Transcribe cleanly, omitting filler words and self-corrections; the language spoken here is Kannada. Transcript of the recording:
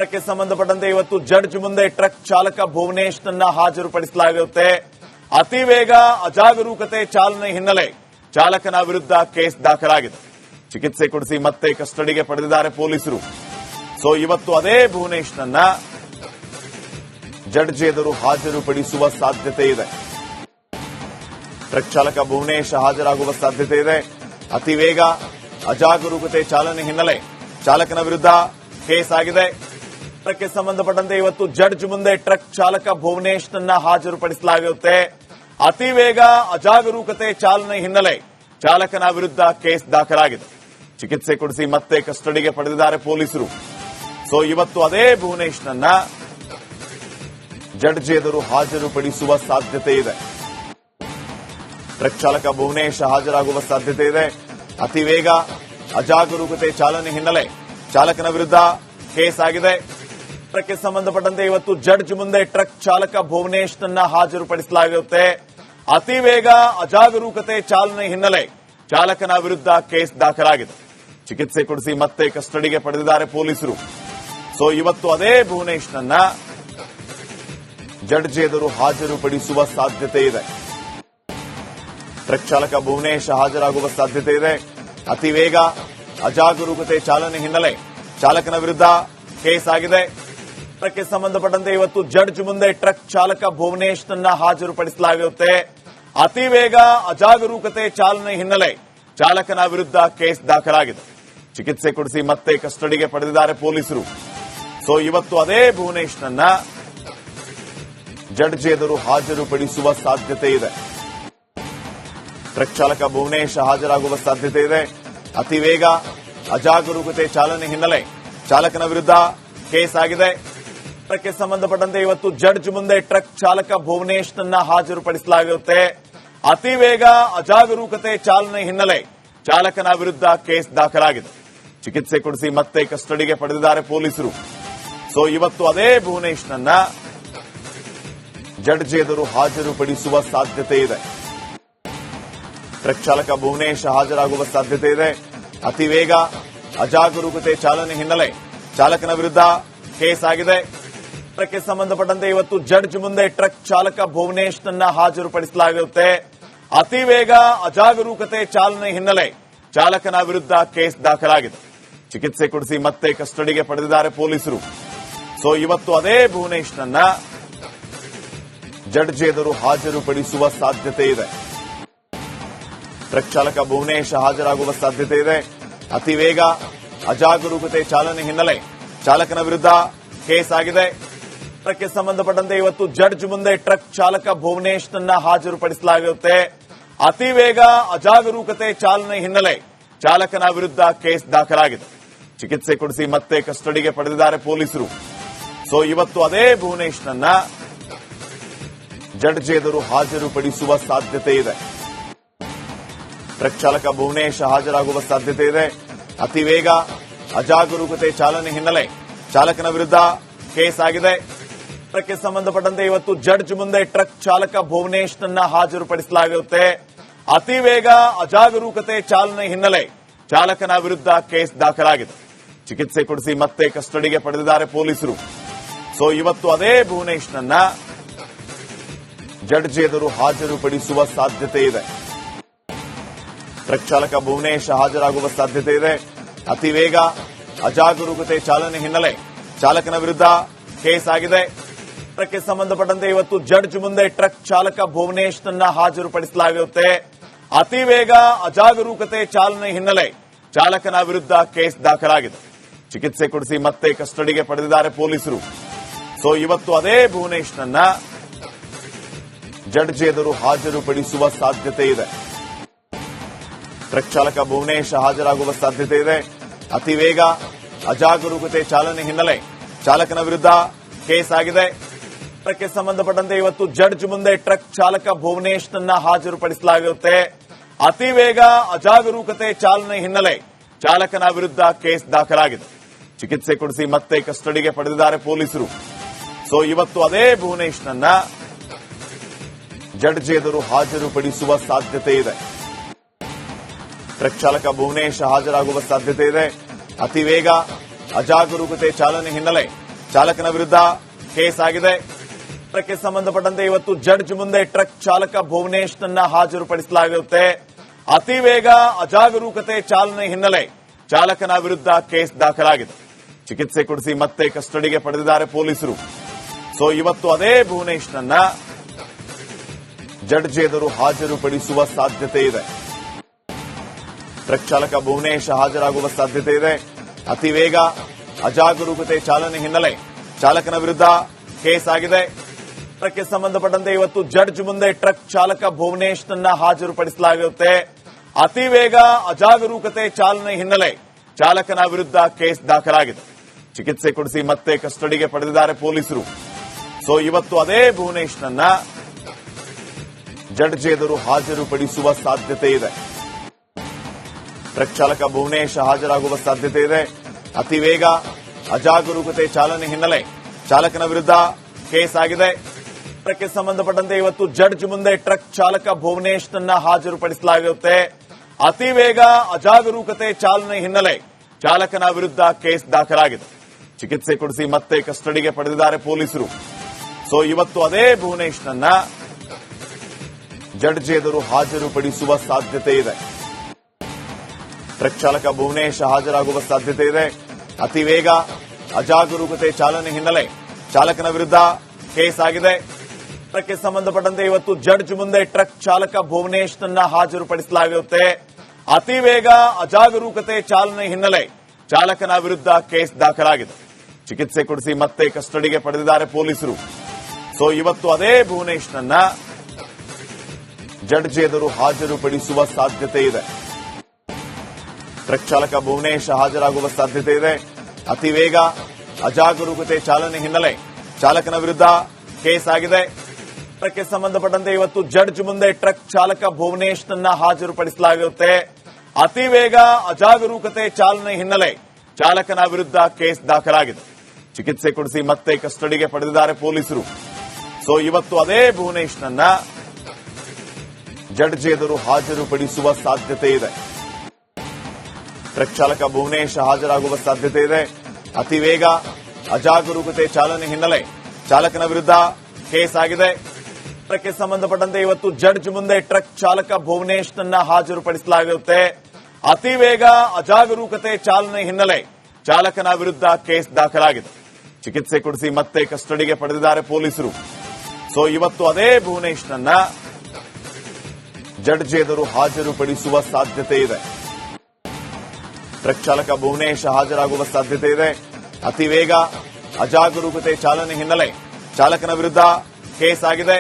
ಪ್ರಕರಣಕ್ಕೆ ಸಂಬಂಧಪಟ್ಟಂತೆ ಇವತ್ತು ಜಡ್ಜ್ ಮುಂದೆ ಟ್ರಕ್ ಚಾಲಕ ಭುವನೇಶ್ನನ್ನ ಹಾಜರುಪಡಿಸಲಾಗುತ್ತೆ. ಅತಿ ವೇಗ ಅಜಾಗರೂಕತೆ ಚಾಲನೆ ಹಿನ್ನೆಲೆ ಚಾಲಕನ ವಿರುದ್ಧ ಕೇಸ್ ದಾಖಲಾಗಿದೆ. ಚಿಕಿತ್ಸೆ ಕೊಡಿಸಿ ಮತ್ತೆ ಕಸ್ಟಡಿಗೆ ಪಡೆದಿದ್ದಾರೆ ಪೊಲೀಸರು. ಸೊ ಇವತ್ತು ಅದೇ ಭುವನೇಶ್ನನ್ನ ಜಡ್ಜ್ ಎದುರು ಹಾಜರುಪಡಿಸುವ ಸಾಧ್ಯತೆ ಇದೆ. ಟ್ರಕ್ ಚಾಲಕ ಭುವನೇಶ್ ಹಾಜರಾಗುವ ಸಾಧ್ಯತೆ ಇದೆ. ಅತಿ ವೇಗ ಅಜಾಗರೂಕತೆ ಚಾಲನೆ ಹಿನ್ನೆಲೆ ಚಾಲಕನ ವಿರುದ್ಧ ಕೇಸ್ ಆಗಿದೆ. ಪ್ರಕರಣಕ್ಕೆ ಸಂಬಂಧಪಟ್ಟಂತೆ ಇವತ್ತು ಜಡ್ಜ್ ಮುಂದೆ ಟ್ರಕ್ ಚಾಲಕ ಭುವನೇಶ್ನನ್ನ ಹಾಜರುಪಡಿಸಲಾಗುತ್ತೆ. ಅತಿ ವೇಗ ಅಜಾಗರೂಕತೆ ಚಾಲನೆ ಹಿನ್ನೆಲೆ ಚಾಲಕನ ವಿರುದ್ಧ ಕೇಸ್ ದಾಖಲಾಗಿದೆ. ಚಿಕಿತ್ಸೆ ಕೊಡಿಸಿ ಮತ್ತೆ ಕಸ್ಟಡಿಗೆ ಪಡೆದಿದ್ದಾರೆ ಪೊಲೀಸರು. ಸೊ ಇವತ್ತು ಅದೇ ಭುವನೇಶ್ನನ್ನ ಜಡ್ಜ್ ಎದುರು ಹಾಜರುಪಡಿಸುವ ಸಾಧ್ಯತೆ ಇದೆ. ಟ್ರಕ್ ಚಾಲಕ ಭುವನೇಶ್ ಹಾಜರಾಗುವ ಸಾಧ್ಯತೆ ಇದೆ. ಅತಿ ವೇಗ ಅಜಾಗರೂಕತೆ ಚಾಲನೆ ಹಿನ್ನೆಲೆ ಚಾಲಕನ ವಿರುದ್ಧ ಕೇಸ್ ಆಗಿದೆ. ಪ್ರಕರಣಕ್ಕೆ ಸಂಬಂಧಪಟ್ಟಂತೆ ಇವತ್ತು ಜಡ್ಜ್ ಮುಂದೆ ಟ್ರಕ್ ಚಾಲಕ ಭುವನೇಶ್ನನ್ನ ಹಾಜರುಪಡಿಸಲಾಗುತ್ತೆ. ಅತಿ ವೇಗ ಅಜಾಗರೂಕತೆ ಚಾಲನೆ ಹಿನ್ನೆಲೆ ಚಾಲಕನ ವಿರುದ್ಧ ಕೇಸ್ ದಾಖಲಾಗಿದೆ. ಚಿಕಿತ್ಸೆ ಕೊಡಿಸಿ ಮತ್ತೆ ಕಸ್ಟಡಿಗೆ ಪಡೆದಿದ್ದಾರೆ ಪೊಲೀಸರು. ಸೊ ಇವತ್ತು ಅದೇ ಭುವನೇಶ್ನನ್ನ ಜಡ್ಜ್ ಎದುರು ಹಾಜರುಪಡಿಸುವ ಸಾಧ್ಯತೆ ಇದೆ. ಟ್ರಕ್ ಚಾಲಕ ಭುವನೇಶ್ ಹಾಜರಾಗುವ ಸಾಧ್ಯತೆ ಇದೆ. ಅತಿ ವೇಗ ಅಜಾಗರೂಕತೆ ಚಾಲನೆ ಹಿನ್ನೆಲೆ ಚಾಲಕನ ವಿರುದ್ಧ ಕೇಸ್ ಆಗಿದೆ. ಪ್ರಕರಣಕ್ಕೆ ಸಂಬಂಧಪಟ್ಟಂತೆ ಇವತ್ತು ಜಡ್ಜ್ ಮುಂದೆ ಟ್ರಕ್ ಚಾಲಕ ಭುವನೇಶ್ನನ್ನ ಹಾಜರುಪಡಿಸಲಾಗುತ್ತೆ. ಅತಿ ವೇಗ ಅಜಾಗರೂಕತೆ ಚಾಲನೆ ಹಿನ್ನೆಲೆ ಚಾಲಕನ ವಿರುದ್ಧ ಕೇಸ್ ದಾಖಲಾಗಿದೆ. ಚಿಕಿತ್ಸೆ ಕೊಡಿಸಿ ಮತ್ತೆ ಕಸ್ಟಡಿಗೆ ಪಡೆದಿದ್ದಾರೆ ಪೊಲೀಸರು. ಸೊ ಇವತ್ತು ಅದೇ ಭುವನೇಶ್ನನ್ನ ಜಡ್ಜ್ ಎದುರು ಹಾಜರುಪಡಿಸುವ ಸಾಧ್ಯತೆ ಇದೆ. ಟ್ರಕ್ ಚಾಲಕ ಭುವನೇಶ್ ಹಾಜರಾಗುವ ಸಾಧ್ಯತೆ ಇದೆ. ಅತಿ ವೇಗ ಅಜಾಗರೂಕತೆ ಚಾಲನೆ ಹಿನ್ನೆಲೆ ಚಾಲಕನ ವಿರುದ್ಧ ಕೇಸ್ ಆಗಿದೆ. ಪ್ರಕರಣಕ್ಕೆ ಸಂಬಂಧಪಟ್ಟಂತೆ ಇವತ್ತು ಜಡ್ಜ್ ಮುಂದೆ ಟ್ರಕ್ ಚಾಲಕ ಭುವನೇಶ್ನನ್ನ ಹಾಜರುಪಡಿಸಲಾಗುತ್ತೆ. ಅತಿ ವೇಗ ಅಜಾಗರೂಕತೆ ಚಾಲನೆ ಹಿನ್ನೆಲೆ ಚಾಲಕನ ವಿರುದ್ಧ ಕೇಸ್ ದಾಖಲಾಗಿದೆ. ಚಿಕಿತ್ಸೆ ಕೊಡಿಸಿ ಮತ್ತೆ ಕಸ್ಟಡಿಗೆ ಪಡೆದಿದ್ದಾರೆ ಪೊಲೀಸರು. ಸೊ ಇವತ್ತು ಅದೇ ಭುವನೇಶ್ನನ್ನ ಜಡ್ಜ್ ಎದುರು ಹಾಜರುಪಡಿಸುವ ಸಾಧ್ಯತೆ ಇದೆ. ಟ್ರಕ್ ಚಾಲಕ ಭುವನೇಶ್ ಹಾಜರಾಗುವ ಸಾಧ್ಯತೆ ಇದೆ. ಅತಿ ವೇಗ ಅಜಾಗರೂಕತೆ ಚಾಲನೆ ಹಿನ್ನೆಲೆ ಚಾಲಕನ ವಿರುದ್ಧ ಕೇಸ್ ಆಗಿದೆ. ಪ್ರಕರಣಕ್ಕೆ ಸಂಬಂಧಪಟ್ಟಂತೆ ಇವತ್ತು ಜಡ್ಜ್ ಮುಂದೆ ಟ್ರಕ್ ಚಾಲಕ ಭುವನೇಶ್ನನ್ನ ಹಾಜರುಪಡಿಸಲಾಗುತ್ತೆ. ಅತಿ ವೇಗ ಅಜಾಗರೂಕತೆ ಚಾಲನೆ ಹಿನ್ನೆಲೆ ಚಾಲಕನ ವಿರುದ್ಧ ಕೇಸ್ ದಾಖಲಾಗಿದೆ. ಚಿಕಿತ್ಸೆ ಕೊಡಿಸಿ ಮತ್ತೆ ಕಸ್ಟಡಿಗೆ ಪಡೆದಿದ್ದಾರೆ ಪೊಲೀಸರು. ಸೊ ಇವತ್ತು ಅದೇ ಭುವನೇಶ್ನನ್ನ ಜಡ್ಜ್ ಎದುರು ಹಾಜರುಪಡಿಸುವ ಸಾಧ್ಯತೆ ಇದೆ. ಟ್ರಕ್ ಚಾಲಕ ಭುವನೇಶ್ ಹಾಜರಾಗುವ ಸಾಧ್ಯತೆ ಇದೆ. ಅತಿ ವೇಗ ಅಜಾಗರೂಕತೆ ಚಾಲನೆ ಹಿನ್ನೆಲೆ ಚಾಲಕನ ವಿರುದ್ಧ ಕೇಸ್ ಆಗಿದೆ. ಪ್ರಕರಣಕ್ಕೆ ಸಂಬಂಧಪಟ್ಟಂತೆ ಇವತ್ತು ಜಡ್ಜ್ ಮುಂದೆ ಟ್ರಕ್ ಚಾಲಕ ಭುವನೇಶ್ನನ್ನ ಹಾಜರುಪಡಿಸಲಾಗುತ್ತೆ. ಅತಿ ವೇಗ ಅಜಾಗರೂಕತೆ ಚಾಲನೆ ಹಿನ್ನೆಲೆ ಚಾಲಕನ ವಿರುದ್ಧ ಕೇಸ್ ದಾಖಲಾಗಿದೆ. ಚಿಕಿತ್ಸೆ ಕೊಡಿಸಿ ಮತ್ತೆ ಕಸ್ಟಡಿಗೆ ಪಡೆದಿದ್ದಾರೆ ಪೊಲೀಸರು. ಸೊ ಇವತ್ತು ಅದೇ ಭುವನೇಶ್ನನ್ನ ಜಡ್ಜ್ ಎದುರು ಹಾಜರುಪಡಿಸುವ ಸಾಧ್ಯತೆ ಇದೆ. ಟ್ರಕ್ ಚಾಲಕ ಭುವನೇಶ್ ಹಾಜರಾಗುವ ಸಾಧ್ಯತೆ ಇದೆ. ಅತಿ ವೇಗ ಅಜಾಗರೂಕತೆ ಚಾಲನೆ ಹಿನ್ನೆಲೆ ಚಾಲಕನ ವಿರುದ್ಧ ಕೇಸ್ ಆಗಿದೆ. ಪ್ರಕರಣಕ್ಕೆ ಸಂಬಂಧಪಟ್ಟಂತೆ ಇವತ್ತು ಜಡ್ಜ್ ಮುಂದೆ ಟ್ರಕ್ ಚಾಲಕ ಭುವನೇಶ್ನನ್ನ ಹಾಜರುಪಡಿಸಲಾಗುತ್ತೆ. ಅತಿ ವೇಗ ಅಜಾಗರೂಕತೆ ಚಾಲನೆ ಹಿನ್ನೆಲೆ ಚಾಲಕನ ವಿರುದ್ಧ ಕೇಸ್ ದಾಖಲಾಗಿದೆ. ಚಿಕಿತ್ಸೆ ಕೊಡಿಸಿ ಮತ್ತೆ ಕಸ್ಟಡಿಗೆ ಪಡೆದಿದ್ದಾರೆ ಪೊಲೀಸರು. ಸೊ ಇವತ್ತು ಅದೇ ಭುವನೇಶ್ನನ್ನ ಜಡ್ಜ್ ಎದುರು ಹಾಜರುಪಡಿಸುವ ಸಾಧ್ಯತೆ ಇದೆ. ಟ್ರಕ್ ಚಾಲಕ ಭುವನೇಶ್ ಹಾಜರಾಗುವ ಸಾಧ್ಯತೆ ಇದೆ. ಅತಿ ವೇಗ ಅಜಾಗರೂಕತೆ ಚಾಲನೆ ಹಿನ್ನೆಲೆ ಚಾಲಕನ ವಿರುದ್ಧ ಕೇಸ್ ಆಗಿದೆ. ಪ್ರಕರಣಕ್ಕೆ ಸಂಬಂಧಪಟ್ಟಂತೆ ಇವತ್ತು ಜಡ್ಜ್ ಮುಂದೆ ಟ್ರಕ್ ಚಾಲಕ ಭುವನೇಶ್ನನ್ನ ಹಾಜರುಪಡಿಸಲಾಗುತ್ತೆ. ಅತಿ ವೇಗ ಅಜಾಗರೂಕತೆ ಚಾಲನೆ ಹಿನ್ನೆಲೆ ಚಾಲಕನ ವಿರುದ್ಧ ಕೇಸ್ ದಾಖಲಾಗಿದೆ. ಚಿಕಿತ್ಸೆ ಕೊಡಿಸಿ ಮತ್ತೆ ಕಸ್ಟಡಿಗೆ ಪಡೆದಿದ್ದಾರೆ ಪೊಲೀಸರು. ಸೊ ಇವತ್ತು ಅದೇ ಭುವನೇಶ್ನನ್ನ ಜಡ್ಜ್ ಎದುರು ಹಾಜರುಪಡಿಸುವ ಸಾಧ್ಯತೆ ಇದೆ. ಟ್ರಕ್ ಚಾಲಕ ಭುವನೇಶ್ ಹಾಜರಾಗುವ ಸಾಧ್ಯತೆ ಇದೆ. ಅತಿ ವೇಗ ಅಜಾಗರೂಕತೆ ಚಾಲನೆ ಹಿನ್ನೆಲೆ ಚಾಲಕನ ವಿರುದ್ಧ ಕೇಸ್ ಆಗಿದೆ. ಪ್ರಕರಣಕ್ಕೆ ಸಂಬಂಧಪಟ್ಟಂತೆ ಇವತ್ತು ಜಡ್ಜ್ ಮುಂದೆ ಟ್ರಕ್ ಚಾಲಕ ಭುವನೇಶ್ನನ್ನ ಹಾಜರುಪಡಿಸಲಾಗುತ್ತೆ. ಅತಿ ವೇಗ ಅಜಾಗರೂಕತೆ ಚಾಲನೆ ಹಿನ್ನೆಲೆ ಚಾಲಕನ ವಿರುದ್ಧ ಕೇಸ್ ದಾಖಲಾಗಿದೆ. ಚಿಕಿತ್ಸೆ ಕೊಡಿಸಿ ಮತ್ತೆ ಕಸ್ಟಡಿಗೆ ಪಡೆದಿದ್ದಾರೆ ಪೊಲೀಸರು. ಸೊ ಇವತ್ತು ಅದೇ ಭುವನೇಶ್ನನ್ನ ಜಡ್ಜ್ ಎದುರು ಹಾಜರುಪಡಿಸುವ ಸಾಧ್ಯತೆ ಇದೆ. ಟ್ರಕ್ ಚಾಲಕ ಭುವನೇಶ್ ಹಾಜರಾಗುವ ಸಾಧ್ಯತೆ ಇದೆ. ಅತಿ ವೇಗ ಅಜಾಗರೂಕತೆ ಚಾಲನೆ ಹಿನ್ನೆಲೆ ಚಾಲಕನ ವಿರುದ್ಧ ಕೇಸ್ ಆಗಿದೆ. ಇದಕ್ಕೆ ಸಂಬಂಧಪಟ್ಟಂತೆ ಇವತ್ತು ಜಡ್ಜ್ ಮುಂದೆ ಟ್ರಕ್ ಚಾಲಕ ಭುವನೇಶ್ನನ್ನ ಹಾಜರುಪಡಿಸಲಾಗುತ್ತೆ. ಅತಿ ವೇಗ ಅಜಾಗರೂಕತೆ ಚಾಲನೆ ಹಿನ್ನೆಲೆ ಚಾಲಕನ ವಿರುದ್ಧ ಕೇಸ್ ದಾಖಲಾಗಿದೆ. ಚಿಕಿತ್ಸೆ ಕೊಡಿಸಿ ಮತ್ತೆ ಕಸ್ಟಡಿಗೆ ಪಡೆದಿದ್ದಾರೆ ಪೊಲೀಸರು. ಸೊ ಇವತ್ತು ಅದೇ ಭುವನೇಶ್ನನ್ನ ಜಡ್ಜ್ ಎದುರು ಹಾಜರುಪಡಿಸುವ ಸಾಧ್ಯತೆ ಇದೆ. ಟ್ರಕ್ ಚಾಲಕ ಭುವನೇಶ್ ಹಾಜರಾಗುವ ಸಾಧ್ಯತೆ ಇದೆ. ಅತಿ ವೇಗ ಅಜಾಗರೂಕತೆ ಚಾಲನೆ ಹಿನ್ನೆಲೆ ಚಾಲಕನ ವಿರುದ್ಧ ಕೇಸ್ ಆಗಿದೆ. ಇದಕ್ಕೆ ಸಂಬಂಧಪಟ್ಟಂತೆ ಇವತ್ತು ಜಡ್ಜ್ ಮುಂದೆ ಟ್ರಕ್ ಚಾಲಕ ಭುವನೇಶ್ನನ್ನ ಹಾಜರುಪಡಿಸಲಾಗುತ್ತೆ. ಅತಿ ವೇಗ ಅಜಾಗರೂಕತೆ ಚಾಲನೆ ಹಿನ್ನೆಲೆ ಚಾಲಕನ ವಿರುದ್ಧ ಕೇಸ್ ದಾಖಲಾಗಿದೆ. ಚಿಕಿತ್ಸೆ ಕೊಡಿಸಿ ಮತ್ತೆ ಕಸ್ಟಡಿಗೆ ಪಡೆದಿದ್ದಾರೆ ಪೊಲೀಸರು. ಸೊ ಇವತ್ತು ಅದೇ ಭುವನೇಶ್ನನ್ನ ಜಡ್ಜ್ ಎದುರು ಹಾಜರುಪಡಿಸುವ ಸಾಧ್ಯತೆ ಇದೆ. ಟ್ರಕ್ ಚಾಲಕ ಭುವನೇಶ್ ಹಾಜರಾಗುವ ಸಾಧ್ಯತೆ ಇದೆ. ಅತಿ ವೇಗ ಅಜಾಗರೂಕತೆ ಚಾಲನೆ ಹಿನ್ನೆಲೆ ಚಾಲಕನ ವಿರುದ್ಧ ಕೇಸ್ ಆಗಿದೆ. ಇದಕ್ಕೆ ಸಂಬಂಧಪಟ್ಟಂತೆ ಇವತ್ತು ಜಡ್ಜ್ ಮುಂದೆ ಟ್ರಕ್ ಚಾಲಕ ಭುವನೇಶ್ನನ್ನ ಹಾಜರುಪಡಿಸಲಾಗುತ್ತೆ. ಅತಿ ವೇಗ ಅಜಾಗರೂಕತೆ ಚಾಲನೆ ಹಿನ್ನೆಲೆ ಚಾಲಕನ ವಿರುದ್ಧ ಕೇಸ್ ದಾಖಲಾಗಿದೆ. ಚಿಕಿತ್ಸೆ ಕೊಡಿಸಿ ಮತ್ತೆ ಕಸ್ಟಡಿಗೆ ಪಡೆದಿದ್ದಾರೆ ಪೊಲೀಸರು. ಸೊ ಇವತ್ತು ಅದೇ ಭುವನೇಶ್ನನ್ನ ಜಡ್ಜ್ ಎದುರು ಹಾಜರುಪಡಿಸುವ ಸಾಧ್ಯತೆ ಇದೆ. ಟ್ರಕ್ ಚಾಲಕ ಭುವನೇಶ್ ಹಾಜರಾಗುವ ಸಾಧ್ಯತೆ ಇದೆ. ಅತಿ ವೇಗ ಅಜಾಗರೂಕತೆ ಚಾಲನೆ ಹಿನ್ನೆಲೆ ಚಾಲಕನ ವಿರುದ್ಧ ಕೇಸ್ ಆಗಿದೆ. ಇದಕ್ಕೆ ಸಂಬಂಧಪಟ್ಟಂತೆ ಇವತ್ತು ಜಡ್ಜ್ ಮುಂದೆ ಟ್ರಕ್ ಚಾಲಕ ಭುವನೇಶ್ನನ್ನ ಹಾಜರುಪಡಿಸಲಾಗುತ್ತೆ. ಅತಿ ವೇಗ ಅಜಾಗರೂಕತೆ ಚಾಲನೆ ಹಿನ್ನೆಲೆ ಚಾಲಕನ ವಿರುದ್ಧ ಕೇಸ್ ದಾಖಲಾಗಿದೆ. ಚಿಕಿತ್ಸೆ ಕೊಡಿಸಿ ಮತ್ತೆ ಕಸ್ಟಡಿಗೆ ಪಡೆದಿದ್ದಾರೆ ಪೊಲೀಸರು. ಸೊ ಇವತ್ತು ಅದೇ ಭುವನೇಶ್ನನ್ನ ಜಡ್ಜ್ ಎದುರು ಹಾಜರುಪಡಿಸುವ ಸಾಧ್ಯತೆ ಇದೆ. ಟ್ರಕ್ ಚಾಲಕ ಭುವನೇಶ್ ಹಾಜರಾಗುವ ಸಾಧ್ಯತೆ ಇದೆ. ಅತಿ ವೇಗ ಅಜಾಗರೂಕತೆ ಚಾಲನೆ ಹಿನ್ನೆಲೆ ಚಾಲಕನ ವಿರುದ್ಧ ಕೇಸ್ ಆಗಿದೆ. ಇದಕ್ಕೆ ಸಂಬಂಧಪಟ್ಟಂತೆ ಇವತ್ತು ಜಡ್ಜ್ ಮುಂದೆ ಟ್ರಕ್ ಚಾಲಕ ಭುವನೇಶ್ನನ್ನ ಹಾಜರುಪಡಿಸಲಾಗುತ್ತೆ. ಅತಿ ವೇಗ ಅಜಾಗರೂಕತೆ ಚಾಲನೆ ಹಿನ್ನೆಲೆ ಚಾಲಕನ ವಿರುದ್ಧ ಕೇಸ್ ದಾಖಲಾಗಿದೆ. ಚಿಕಿತ್ಸೆ ಕೊಡಿಸಿ ಮತ್ತೆ ಕಸ್ಟಡಿಗೆ ಪಡೆದಿದ್ದಾರೆ ಪೊಲೀಸರು. ಸೊ ಇವತ್ತು ಅದೇ ಭುವನೇಶ್ನನ್ನ ಜಡ್ಜ್ ಎದುರು ಹಾಜರುಪಡಿಸುವ ಸಾಧ್ಯತೆ ಇದೆ. ಟ್ರಕ್ ಚಾಲಕ ಭುವನೇಶ್ ಹಾಜರಾಗುವ ಸಾಧ್ಯತೆ ಇದೆ. ಅತಿ ವೇಗ ಅಜಾಗರೂಕತೆ ಚಾಲನೆ ಹಿನ್ನೆಲೆ ಚಾಲಕನ ವಿರುದ್ಧ ಕೇಸ್ ಆಗಿದೆ. ಇದಕ್ಕೆ ಸಂಬಂಧಪಟ್ಟಂತೆ ಇವತ್ತು ಜಡ್ಜ್ ಮುಂದೆ ಟ್ರಕ್ ಚಾಲಕ ಭುವನೇಶ್ನನ್ನ ಹಾಜರುಪಡಿಸಲಾಗುತ್ತೆ. ಅತಿ ವೇಗ ಅಜಾಗರೂಕತೆ ಚಾಲನೆ ಹಿನ್ನೆಲೆ ಚಾಲಕನ ವಿರುದ್ಧ ಕೇಸ್ ದಾಖಲಾಗಿದೆ. ಚಿಕಿತ್ಸೆ ಕೊಡಿಸಿ ಮತ್ತೆ ಕಸ್ಟಡಿಗೆ ಪಡೆದಿದ್ದಾರೆ ಪೊಲೀಸರು. ಸೊ ಇವತ್ತು ಅದೇ ಭುವನೇಶ್ನನ್ನ ಜಡ್ಜ್ ಎದುರು ಹಾಜರುಪಡಿಸುವ ಸಾಧ್ಯತೆ ಇದೆ. ಟ್ರಕ್ ಚಾಲಕ ಭುವನೇಶ್ ಹಾಜರಾಗುವ ಸಾಧ್ಯತೆ ಇದೆ. ಅತಿ ವೇಗ ಅಜಾಗರೂಕತೆ ಚಾಲನೆ ಹಿನ್ನೆಲೆ ಚಾಲಕನ ವಿರುದ್ಧ ಕೇಸ್ ಆಗಿದೆ.